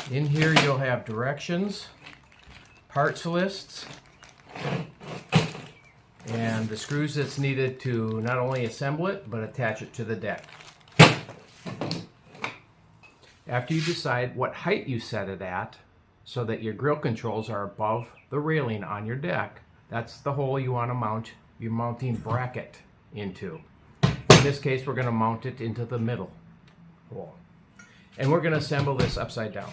In here you'll have directions, parts lists, and the screws that's needed to not only assemble it, but attach it to the deck. After you decide what height you set it at, so that your grill controls are above the railing on your deck, that's the hole you want to mount your mounting bracket into. In this case, we're going to mount it into the middle hole. And we're going to assemble this upside down.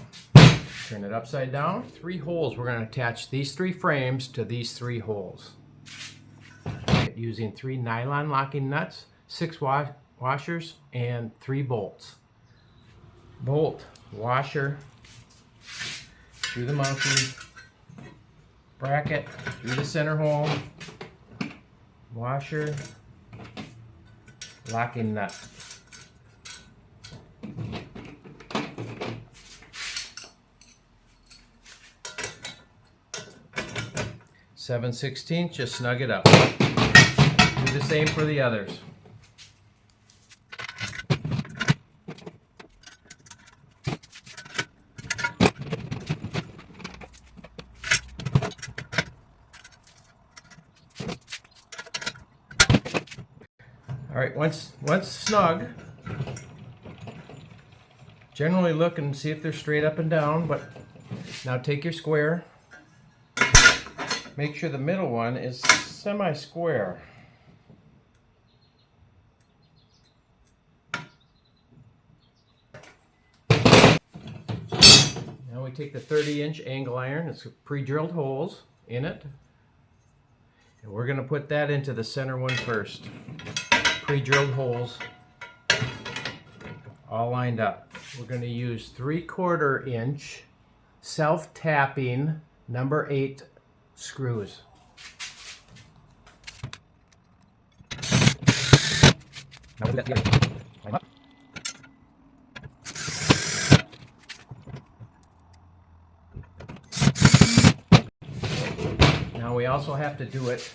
Turn it upside down. 3 holes. We're going to attach these 3 frames to these 3 holes. Using 3 nylon locking nuts, 6 washers, and 3 bolts. Bolt, washer, through the mounting bracket, through the center hole, washer, locking nut. .7/16, just snug it up. Do the same for the others. All right, once snug, generally look and see if they're straight up and down, but now take your square. Make sure the middle one is semi-square. Now we take the 30-inch angle iron, it's pre-drilled holes in it, and we're going to put that into the center one first. Pre-drilled holes all lined up. We're going to use 3/4 inch self-tapping number 8 screws. Now we'll do that together. Line up. Now we also have to do it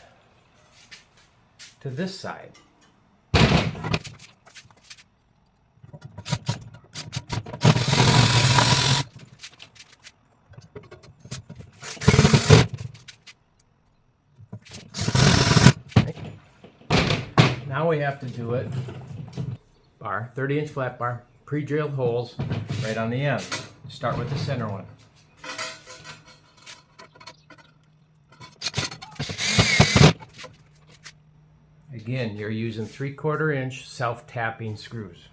to this side. Now we have to do it, 30-inch flat bar, pre-drilled holes right on the end. Start with the center one. Again, you're using 3/4 inch self-tapping screws.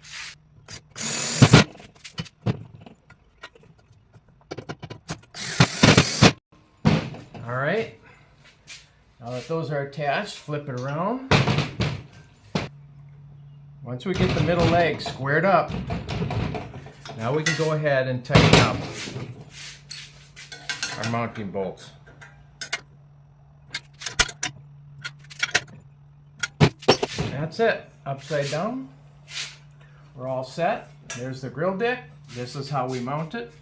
All right, now that those are attached, flip it around. Once we get the middle leg squared up, now we can go ahead and tighten up our mounting bolts. That's it, upside down. We're all set. There's the grill deck. This is how we mount it.